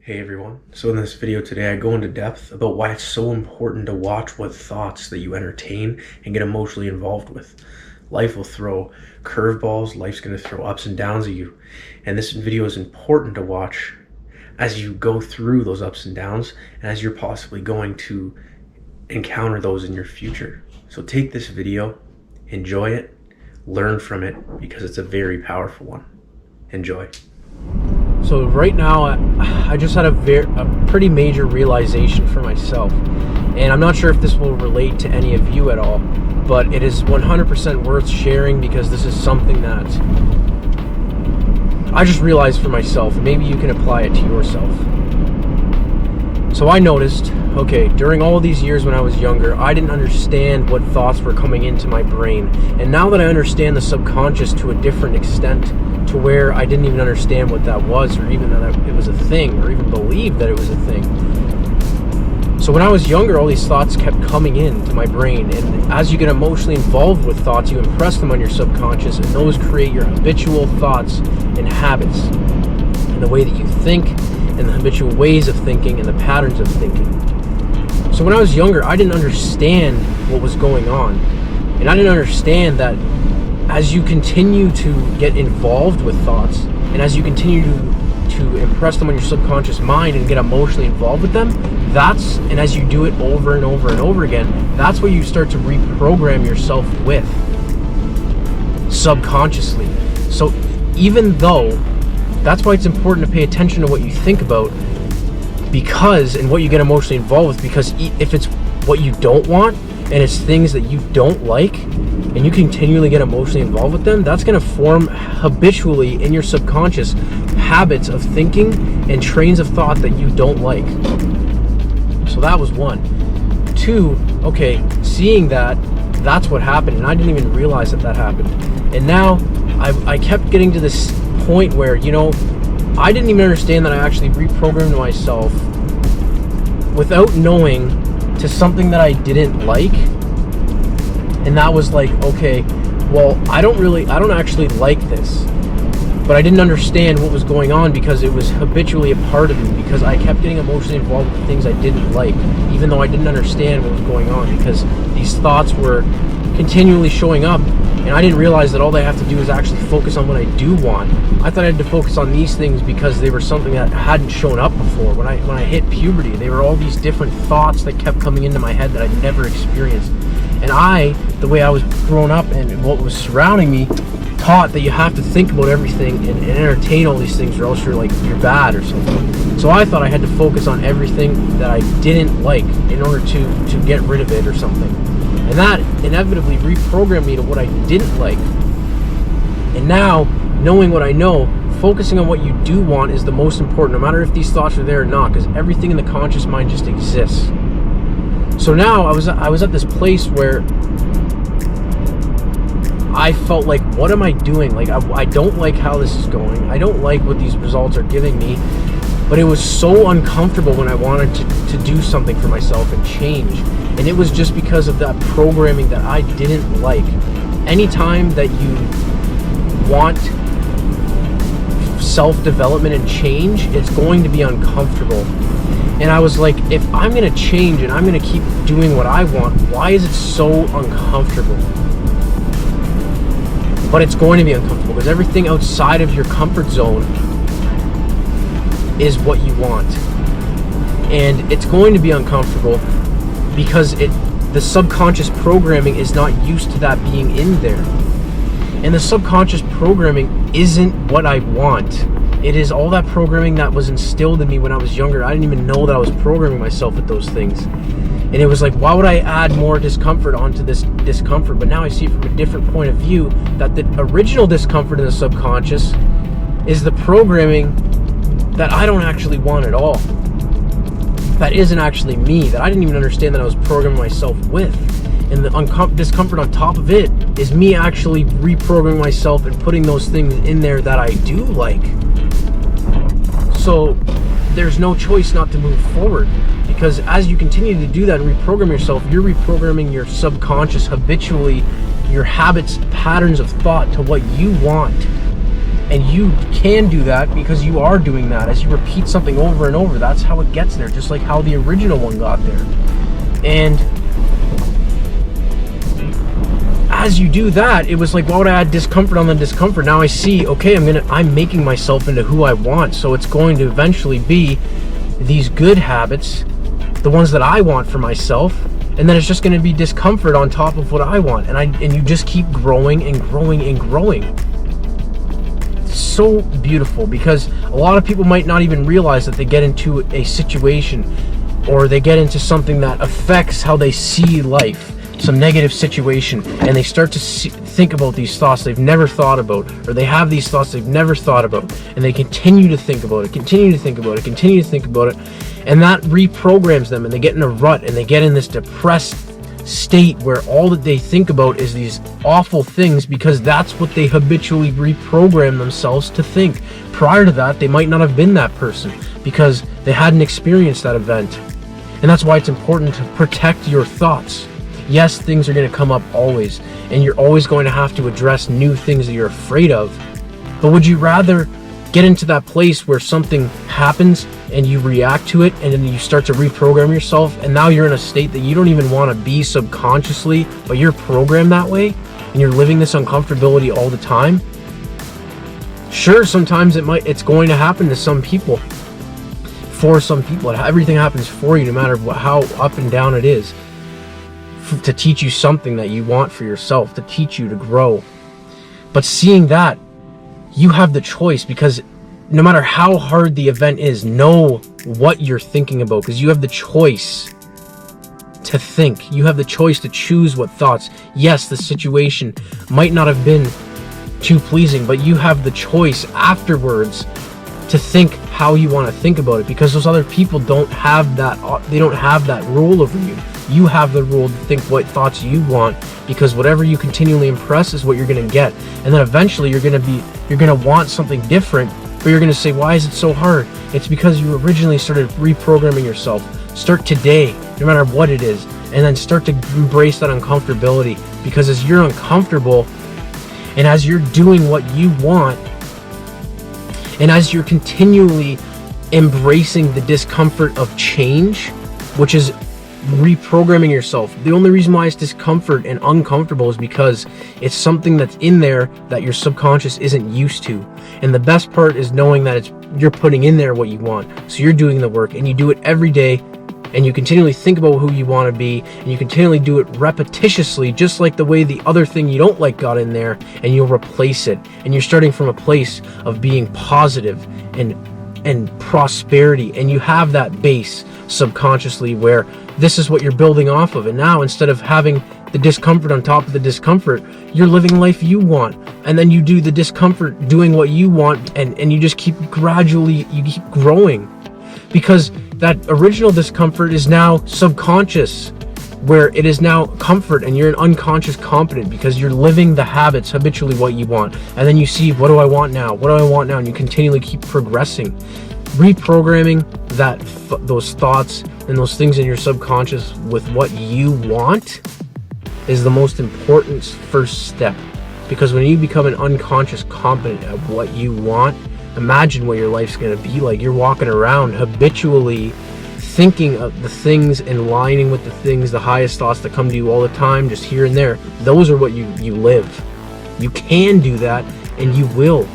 Hey everyone, so in this video today I go into depth about why it's so important to watch what thoughts that you entertain and get emotionally involved with. Life will throw curveballs, life's going to throw ups and downs at you, and this video is important to watch as you go through those ups and downs and as you're possibly going to encounter those in your future. So take this video, enjoy it, learn from it, because it's a very powerful one. Enjoy. So right now, I just had a pretty major realization for myself, and I'm not sure if this will relate to any of you at all, but it is 100% worth sharing because this is something that I just realized for myself. Maybe you can apply it to yourself. So I noticed, okay, during all these years when I was younger, I didn't understand what thoughts were coming into my brain, and now that I understand the subconscious to a different extent, to where I didn't even understand what that was, or even that it was a thing, or even believe that it was a thing. So when I was younger, all these thoughts kept coming into my brain, and as you get emotionally involved with thoughts, you impress them on your subconscious, and those create your habitual thoughts and habits, and the way that you think, and the habitual ways of thinking, and the patterns of thinking. So when I was younger, I didn't understand what was going on, and I didn't understand that as you continue to get involved with thoughts, and as you continue to impress them on your subconscious mind and get emotionally involved with them, and as you do it over and over and over again, that's what you start to reprogram yourself with subconsciously. So even though, that's why it's important to pay attention to what you think about, and what you get emotionally involved with, because if it's what you don't want, and it's things that you don't like, and you continually get emotionally involved with them, that's going to form habitually in your subconscious habits of thinking and trains of thought that you don't like. So that was one. Two, okay, seeing that's what happened, and I didn't even realize that happened. And now I kept getting to this point where, I didn't even understand that I actually reprogrammed myself without knowing to something that I didn't like. And that was like, okay, well, I don't actually like this, but I didn't understand what was going on because it was habitually a part of me, because I kept getting emotionally involved with things I didn't like, even though I didn't understand what was going on, because these thoughts were continually showing up, and I didn't realize that all I have to do is actually focus on what I do want. I thought I had to focus on these things because they were something that hadn't shown up before. When I hit puberty, they were all these different thoughts that kept coming into my head that I'd never experienced. And the way I was grown up and what was surrounding me, taught that you have to think about everything and entertain all these things, or else you're bad or something. So I thought I had to focus on everything that I didn't like in order to get rid of it or something. And that inevitably reprogrammed me to what I didn't like. And now, knowing what I know, focusing on what you do want is the most important, no matter if these thoughts are there or not, because everything in the conscious mind just exists. So now I was at this place where I felt like, what am I doing? Like, I don't like how this is going. I don't like what these results are giving me. But it was so uncomfortable when I wanted to do something for myself and change. And it was just because of that programming that I didn't like. Anytime that you want self-development and change, it's going to be uncomfortable. And I was like, if I'm going to change and I'm going to keep doing what I want, why is it so uncomfortable? But it's going to be uncomfortable because everything outside of your comfort zone is what you want. And it's going to be uncomfortable because the subconscious programming is not used to that being in there. And the subconscious programming isn't what I want. It is all that programming that was instilled in me when I was younger. I didn't even know that I was programming myself with those things. And it was like, why would I add more discomfort onto this discomfort? But now I see from a different point of view that the original discomfort in the subconscious is the programming that I don't actually want at all. That isn't actually me, that I didn't even understand that I was programming myself with. And the discomfort on top of it is me actually reprogramming myself and putting those things in there that I do like. So there's no choice not to move forward, because as you continue to do that and reprogram yourself, you're reprogramming your subconscious habitually, your habits, patterns of thought to what you want. And you can do that because you are doing that. As you repeat something over and over, that's how it gets there, just like how the original one got there. And as you do that, it was like, why would I add discomfort on the discomfort? Now I see, okay, I'm making myself into who I want, so it's going to eventually be these good habits, the ones that I want for myself, and then it's just going to be discomfort on top of what I want, and you just keep growing and growing and growing. It's so beautiful, because a lot of people might not even realize that they get into a situation, or they get into something that affects how they see life, some negative situation, and they start to think about these thoughts they've never thought about, or they have these thoughts they've never thought about, and they continue to think about it, continue to think about it, continue to think about it, and that reprograms them, and they get in a rut, and they get in this depressed state where all that they think about is these awful things, because that's what they habitually reprogram themselves to think. Prior to that, they might not have been that person because they hadn't experienced that event. And that's why it's important to protect your thoughts. Yes, things are going to come up always, and you're always going to have to address new things that you're afraid of. But would you rather get into that place where something happens and you react to it, and then you start to reprogram yourself, and now you're in a state that you don't even want to be subconsciously, but you're programmed that way, and you're living this uncomfortability all the time? Sure, sometimes it's going to happen to some people. For some people, everything happens for you, no matter how up and down it is, to teach you something that you want for yourself, to teach you to grow. But seeing that, you have the choice, because no matter how hard the event is, know what you're thinking about, because you have the choice to think. You have the choice to choose what thoughts. Yes, the situation might not have been too pleasing, but you have the choice afterwards to think how you want to think about it, because those other people don't have that. They don't have that rule over you. You have the rule to think what thoughts you want, because whatever you continually impress is what you're going to get. And then eventually you're going to want something different, but you're going to say, why is it so hard? It's because you originally started reprogramming yourself. Start today, no matter what it is, and then start to embrace that uncomfortability, because as you're uncomfortable and as you're doing what you want, and as you're continually embracing the discomfort of change, which is reprogramming yourself. The only reason why it's discomfort and uncomfortable is because it's something that's in there that your subconscious isn't used to. And the best part is knowing that you're putting in there what you want. So you're doing the work, and you do it every day, and you continually think about who you want to be, and you continually do it repetitiously, just like the way the other thing you don't like got in there, and you'll replace it. And you're starting from a place of being positive and prosperity, and you have that base subconsciously where this is what you're building off of. And now, instead of having the discomfort on top of the discomfort, you're living life you want, and then you do the discomfort doing what you want, and you just keep you keep growing, because that original discomfort is now subconscious, where it is now comfort, and you're an unconscious competent, because you're living the habits habitually what you want. And then you see, what do I want now? What do I want now? And you continually keep progressing, reprogramming those thoughts and those things in your subconscious with what you want is the most important first step. Because when you become an unconscious competent at what you want, imagine what your life's going to be like. You're walking around habitually thinking of the things and aligning with the things, the highest thoughts that come to you all the time, just here and there. Those are what you live. You can do that, and you will.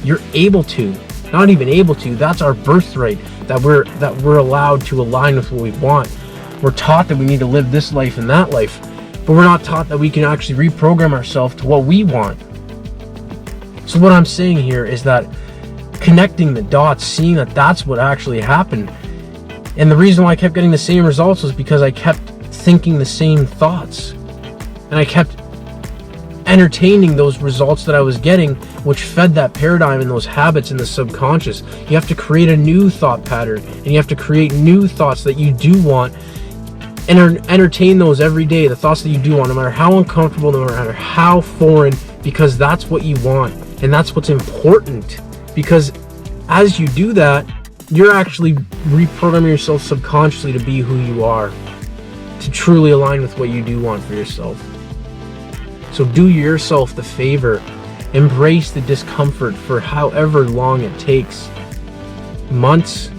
You're able to. Not even able to. That's our birthright, that we're allowed to align with what we want. We're taught that we need to live this life and that life, but we're not taught that we can actually reprogram ourselves to what we want. So what I'm saying here is that connecting the dots, seeing that that's what actually happened. And the reason why I kept getting the same results was because I kept thinking the same thoughts, and I kept entertaining those results that I was getting, which fed that paradigm and those habits in the subconscious. You have to create a new thought pattern, and you have to create new thoughts that you do want, and entertain those every day, the thoughts that you do want, no matter how uncomfortable, no matter how foreign, because that's what you want, and that's what's important. Because as you do that, you're actually reprogramming yourself subconsciously to be who you are, to truly align with what you do want for yourself. So do yourself the favor Embrace the discomfort for however long it takes. Months,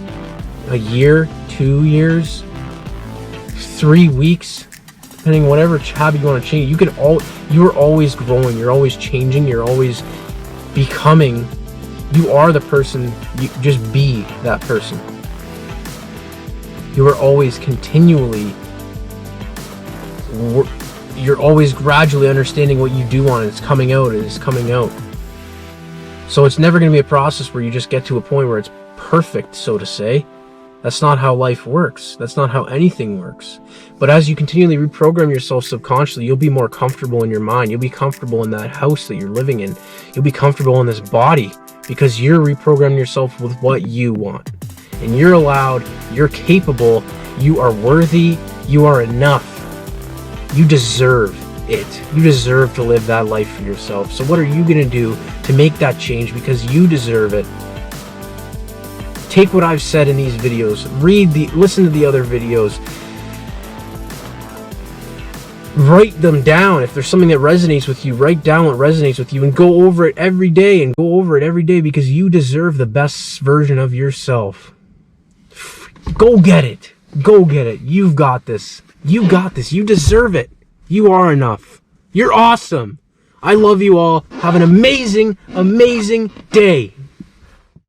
a year, 2 years, 3 weeks, depending on whatever habit you want to change. You're always growing, you're always changing, you're always becoming. You are the person. You just be that person. You are always continually, you're always gradually understanding what you do want, and it's coming out, and it's coming out. So it's never going to be a process where you just get to a point where it's perfect, so to say. That's not how life works. That's not how anything works. But as you continually reprogram yourself subconsciously, you'll be more comfortable in your mind. You'll be comfortable in that house that you're living in. You'll be comfortable in this body because you're reprogramming yourself with what you want. And you're allowed, you're capable, you are worthy, you are enough. You deserve it. You deserve to live that life for yourself. So what are you going to do to make that change because you deserve it? Take what I've said in these videos, listen to the other videos, write them down. If there's something that resonates with you, write down what resonates with you and go over it every day because you deserve the best version of yourself. Go get it. Go get it. You've got this. You got this. You deserve it. You are enough. You're awesome. I love you all. Have an amazing, amazing day.